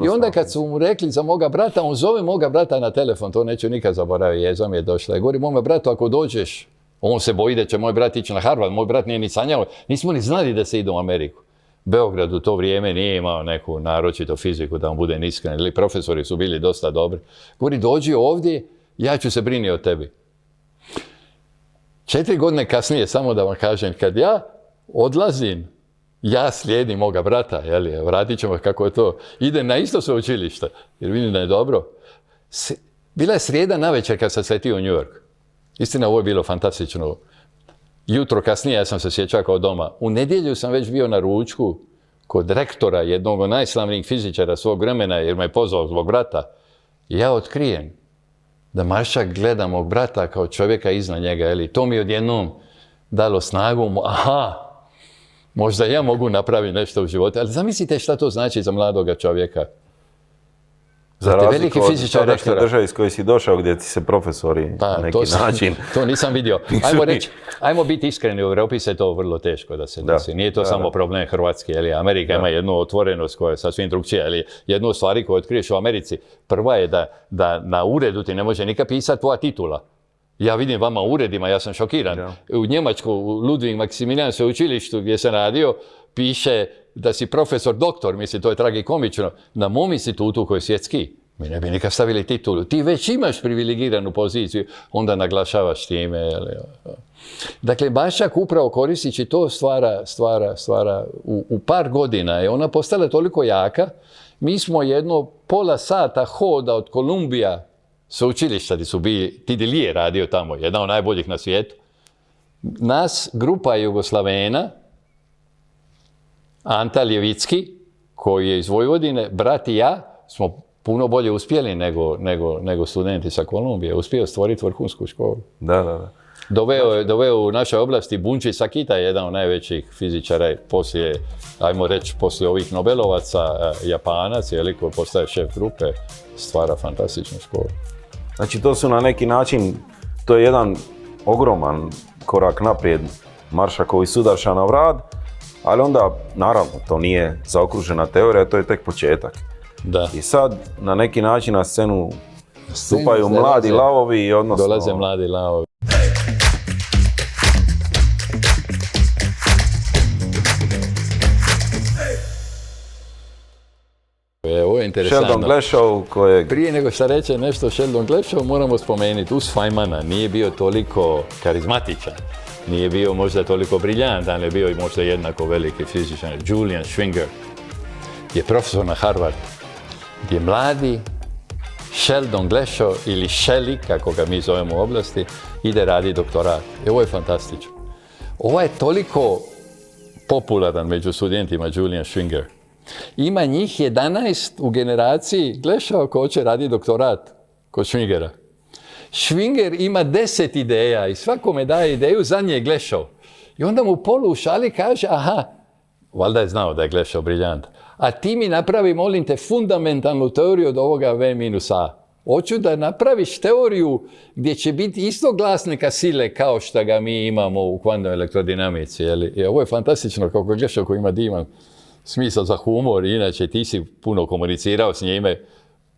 Speaker 2: I onda kad su mu rekli za moga brata, on zove moga brata na telefon, to neću nikad zaboraviti, jeza mi je došla. I govori mome bratu, ako dođeš, on se boji da će moj brat ići na Harvard, moj brat nije ni sanjao, nismo ni znali da se ide u Ameriku. Beograd u to vrijeme nije imao neku naročitu fiziku, da vam bude iskren, ili profesori su bili dosta dobri. Govori, dođi ovdje, ja ću se brini o tebi. 4 godine kasnije, samo da vam kažem, kad ja odlazim, ja slijedim moga brata, vratit ćemo kako je to, ide na isto sveučilište, jer vidim da je dobro. Bila je srijeda navečer kad sam sletio u New York. Istina, ovo je bilo fantastično. Jutro kasnije ja sam se sjećao kao doma. U nedjelju sam već bio na ručku kod rektora, jednog od najslavnijih fizičara svog vremena, jer me je pozvao zbog brata. I ja otkrijem da Maršak gleda mog brata kao čovjeka iznad njega. To mi odjednom dalo snagu. Aha, možda ja mogu napraviti nešto u životu. Ali zamislite šta to znači za mladoga čovjeka.
Speaker 1: Za razliku od tadašnje države iz koje si došao, gdje ti se profesori na neki način...
Speaker 2: To nisam vidio. Ajmo biti iskreni, u Europi se to vrlo teško da se desi. Nije to samo problem Hrvatske. Amerika ima jednu otvorenost koja je sasvim drugčija. Jednu od stvari koju otkriješ u Americi, prva je da na uredu ti ne može nikad pisati tvoja titula. Ja vidim vama u uredima, ja sam šokiran. U Njemačku, u Ludwig Maximilian sveučilištu gdje sam radio, piše da si profesor doktor, mislim, to je tragikomično, na mom institutu koji je svjetski. Mi ne bi nikad stavili titulu. Ti već imaš privilegiranu poziciju, onda naglašavaš time. Dakle, Maršak upravo koristići to stvara u par godina je ona postala toliko jaka. Mi smo jedno pola sata hoda od Kolumbija sveučilišta gdje su bili, Tidilije je radio tamo, jedan od najboljih na svijetu. Nas, grupa Jugoslavena, Anta Ljevicki, koji je iz Vojvodine, brat i ja, smo puno bolje uspjeli nego studenti sa Kolumbije. Uspio stvoriti vrhunsku školu.
Speaker 1: Da.
Speaker 2: Doveo u našoj oblasti Bunči Sakita, jedan od najvećih fizičara poslije, ajmo reći, poslije ovih Nobelovaca, Japanac, koji postaje šef grupe, stvara fantastičnu školu.
Speaker 1: Znači, to su na neki način, to je jedan ogroman korak naprijed Maršakovi sudarša na vrat, ali onda, naravno, to nije zaokružena teorija, to je tek početak.
Speaker 2: Da.
Speaker 1: I sad, na neki način na scenu stupaju mladi lavovi, odnosno...
Speaker 2: Dolaze mladi lavovi. Ovo je interesantno.
Speaker 1: Sheldon Glashow kojeg...
Speaker 2: Prije nego što reče nešto o Sheldon Glashow, moramo spomenuti, uz Feynmana nije bio toliko karizmatičan, nije bio možda toliko briljantan, ali je bio i možda jednako veliki fizičar. Julian Schwinger je profesor na Harvardu, gdje mladi Sheldon Glashow ili Shelley, kako ga mi zovemo u oblasti, ide raditi doktorat. I ovo je fantastično. Ovo je toliko popularan među studentima Julian Schwinger. Ima njih 11 u generaciji Glashow ko hoće raditi doktorat kod Schwingera. Schwinger ima 10 ideja i svakome daje ideju, za nje je Glashow. I onda mu polu u šali kaže, aha, valjda je znao da je Glashow briljant. A ti mi napravi, molim te, fundamentalnu teoriju od ovoga V minus A. Hoću da napraviš teoriju gdje će biti istog glasnika sile kao što ga mi imamo u kvantnoj elektrodinamici. I ovo je fantastično kako je Glashow koji ima divan smisao za humor. Inače, ti si puno komunicirao s njime,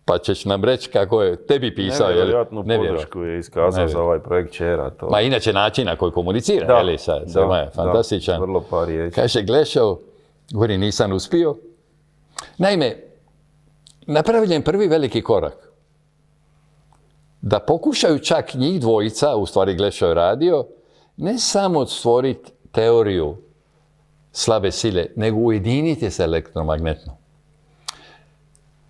Speaker 2: pa ćeš nam reći kako je tebi pisao.
Speaker 1: Nevjerojatnu podršku je iskazao za ovaj projekt Čera.
Speaker 2: Ma inače način na koji komunicira, fantastičan.
Speaker 1: Vrlo par riječi.
Speaker 2: Kaže Glashow, govori, nisam uspio. Naime, napravljen prvi veliki korak. Da pokušaju čak njih dvojica, u stvari Glashow je radio, ne samo stvoriti teoriju slabe sile, nego ujediniti se elektromagnetno.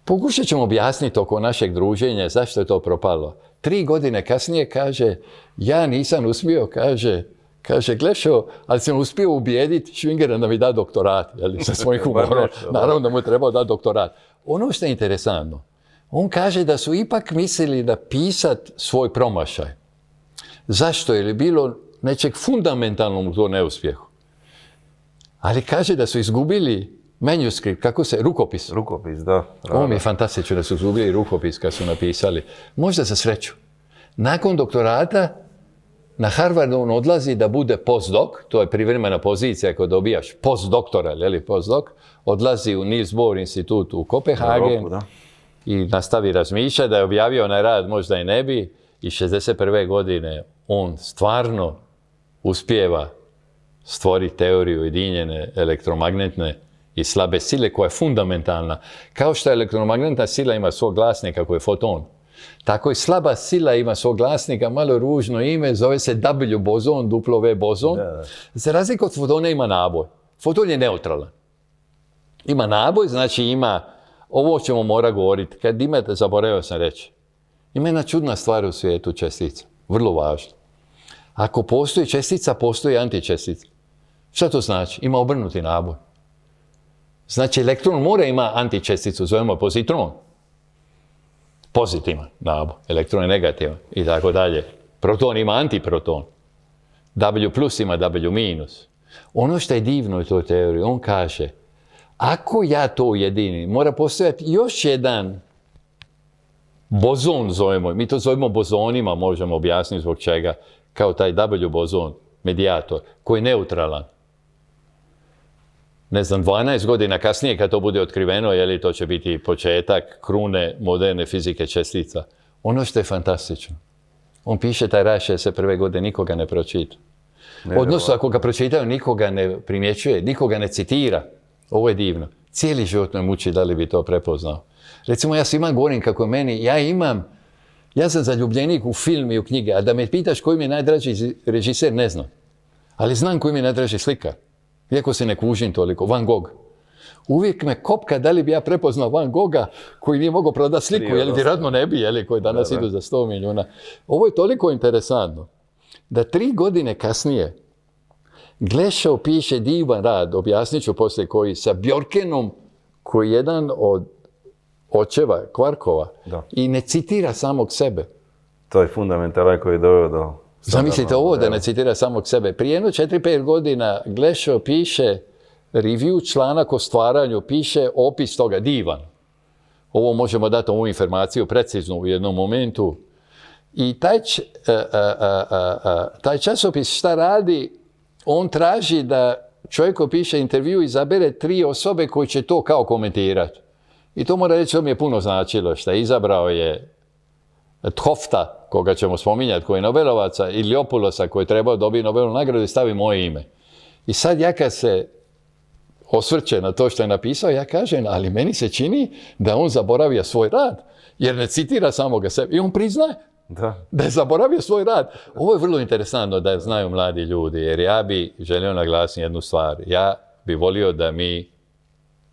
Speaker 2: Pokušat ćemo objasniti oko našeg druženja zašto je to propalo. 3 godine kasnije kaže, ja nisam uspio, kaže Glešo, ali sam uspio ubijediti Švingera da mi da doktorat, jeli, sa svojim humorom. Naravno da mu je trebao dati doktorat. Ono što je interesantno, on kaže da su ipak mislili da pisat svoj promašaj. Zašto? Jer je bilo nečeg fundamentalnog u tom neuspjehu. Ali kaže da su izgubili manuskript, rukopis.
Speaker 1: Rukopis, da.
Speaker 2: Ovo mi je fantastično da su izgubili rukopis kad su napisali. Možda za sreću. Nakon doktorata na Harvardu on odlazi da bude postdoc, to je privremena pozicija ako dobijaš postdoktora, postdoc, odlazi u Niels Bohr institut u Kopenhagen i nastavi razmišljati da je objavio onaj rad, možda i ne bi, i 61. godine on stvarno uspijeva stvoriti teoriju ujedinjene elektromagnetne i slabe sile koja je fundamentalna. Kao što elektromagnetna sila ima svog glasnika koji je foton, tako i slaba sila ima svog glasnika, malo ružno ime, zove se W bozon, W bozon. Za razliku od fotona ima naboj. Foton je neutralan. Ima naboj, znači ima, ovo ćemo mora govoriti, kad imate, zaboravio sam reći, ima jedna čudna stvar u svijetu čestica, vrlo važna. Ako postoji čestica, postoji antičestica. Šta to znači? Ima obrnuti naboj. Znači, elektron mora ima antičesticu, zovemo pozitron. Pozitivan naboj, elektron je negativan i tako dalje. Proton ima antiproton. W plus ima W minus. Ono što je divno u toj teoriji, on kaže, ako ja to ujedinim, mora postojati još jedan bozon, zovemo, mi to zovemo bozonima, možemo objasniti zbog čega, kao taj W bozon, medijator, koji je neutralan. Ne znam, 12 godina kasnije kad to bude otkriveno, to će biti početak krune moderne fizike čestica. Ono što je fantastično, on piše taj rad 61. godine, nikoga ne pročita. Odnosno, ako ga pročitaju, nikoga ne primjećuje, nikoga ne citira. Ovo je divno. Cijeli život me muči da li bi to prepoznao. Recimo, ja svima govorim kako meni, ja sam zaljubljenik u film i u knjige, a da me pitaš koji mi je najdraži režiser, ne znam. Ali znam koji mi je najdraži slikar. Iako se ne kužim toliko, Van Gogh. Uvijek me kopka da li bi ja prepoznao Van Gogha koji nije mogao prodati sliku, vjerojatno ne bi, koji danas idu za 100 milijuna. Ovo je toliko interesantno da 3 godine kasnije Glešo piše divan rad, objasnit ću poslije koji, sa Bjorkenom, koji je jedan od očeva kvarkova i ne citira samog sebe.
Speaker 1: To je fundamentalan koji je doveo do...
Speaker 2: Zamislite ovo da ne citira samog sebe. Prije jedno 4-5 godina Glešo piše review, članak o stvaranju, piše opis toga, divan. Ovo možemo dati ovu informaciju preciznu u jednom momentu. I taj časopis šta radi? On traži da čovjek koji piše intervju izabere 3 osobe koji će to kao komentirati. I to mora reći, to mi je puno značilo, što je izabrao je Thofta, koga ćemo spominjati, koji je Nobelovaca, i Ljopulosa, koji je trebao dobiti Nobelovu nagradu i stavi moje ime. I sad ja kad se osvrće na to što je napisao, ja kažem, ali meni se čini da on zaboravio svoj rad, jer ne citira samoga sebe. I on priznaje da je zaboravio svoj rad. Ovo je vrlo interesantno da znaju mladi ljudi, jer ja bi želio naglasiti jednu stvar. Ja bi volio da mi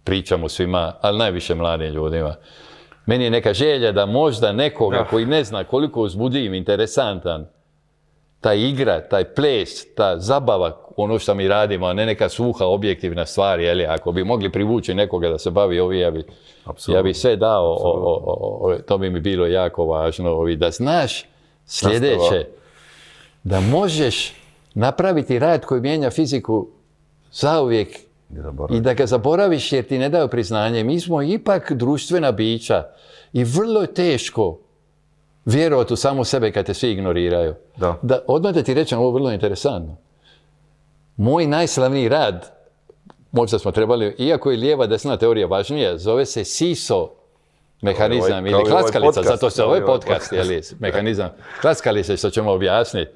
Speaker 2: pričamo svima, ali najviše mladim ljudima. Meni je neka želja da možda nekoga koji ne zna koliko uzbudljiv, interesantan, ta igra, taj ples, ta zabava, ono što mi radimo, a ne neka suha, objektivna stvar, ako bi mogli privući nekoga da se bavi ovi, ja bi sve dao, to bi mi bilo jako važno, da znaš sljedeće, da možeš napraviti rad koji mijenja fiziku zauvijek i da ga zaboraviš jer ti ne daju priznanje. Mi smo ipak društvena bića i vrlo je teško vjerovati u samu sebe kad te svi ignoriraju. Odmah da ti rečem, ovo je vrlo interesantno. Moj najslavniji rad, možda smo trebali, iako je lijeva desna teorija važnija, zove se SISO mehanizam ili klackalica, zato se ovaj podcast, mehanizam klackalice, što ćemo objasniti.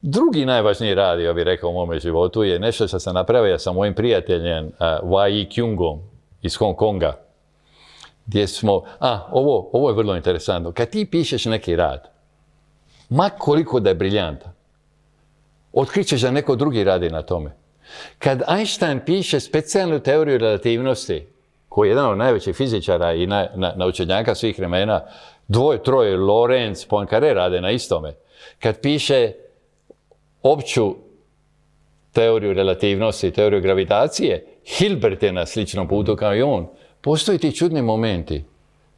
Speaker 2: Drugi najvažniji rad, ja bih rekao, u mome životu je nešto što sam napravio sa mojim prijateljem Y.E. Kyungom iz Hong Konga. Gdje smo, ovo je vrlo interesantno. Kad ti pišeš neki rad, ma koliko da je briljantan, otkrićeš da neko drugi radi na tome. Kad Einstein piše specijalnu teoriju relativnosti, koji je jedan od najvećih fizičara i naučenjaka svih vremena, dvoje, troje, Lorenz, Poincaré rade na istome. Kad piše opću teoriju relativnosti, teoriju gravitacije, Hilbert je na sličnom putu kao i on. Postoji ti čudni momenti,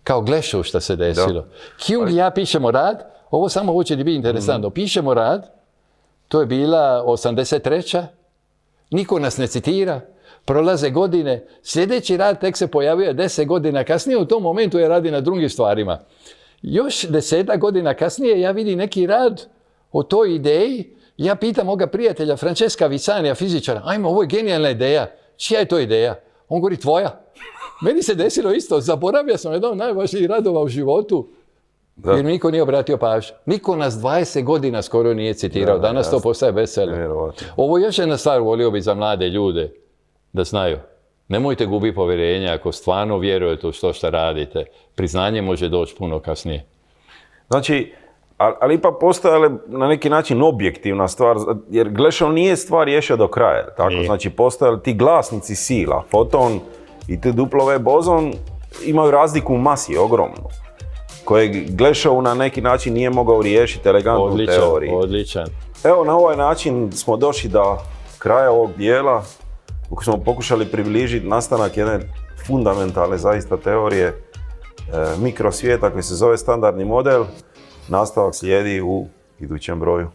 Speaker 2: kao Glešov što se desilo. Jung i ja pišemo rad, ovo samo hoće biti interesantno, pišemo rad, to je bila 83. Niko nas ne citira, prolaze godine, sljedeći rad tek se pojavio 10 godina kasnije, u tom momentu je radi na drugim stvarima. Još 10 godina kasnije ja vidim neki rad o toj ideji, ja pitam moga prijatelja Francesca Visanija, fizičara, ajmo, ovo je genijalna ideja, čija je to ideja? On govori, tvoja. Meni se desilo isto, zaboravio sam jedan od najvažnijih radova u životu, jer niko nije obratio pažnju. Niko nas 20 godina skoro nije citirao, danas to postaje bestseller. Ovo je još jedna stvar, volio bi za mlade ljude da znaju. Nemojte gubiti povjerenje ako stvarno vjerujete u što radite. Priznanje može doći puno kasnije.
Speaker 1: Znači, ali ipak postoje na neki način objektivna stvar, jer Glešov nije stvar riješio do kraja. Tako? Znači, postoje ti glasnici sila, foton i W bozon imaju razliku u masi, ogromnu, kojeg Glešov na neki način nije mogao riješiti elegantnu teoriju.
Speaker 2: Odličan.
Speaker 1: Evo, na ovaj način smo došli do kraja ovog dijela, u kojem smo pokušali približiti nastanak jedne fundamentalne zaista teorije mikrosvijeta koji se zove standardni model. Nastavak slijedi u idućem broju.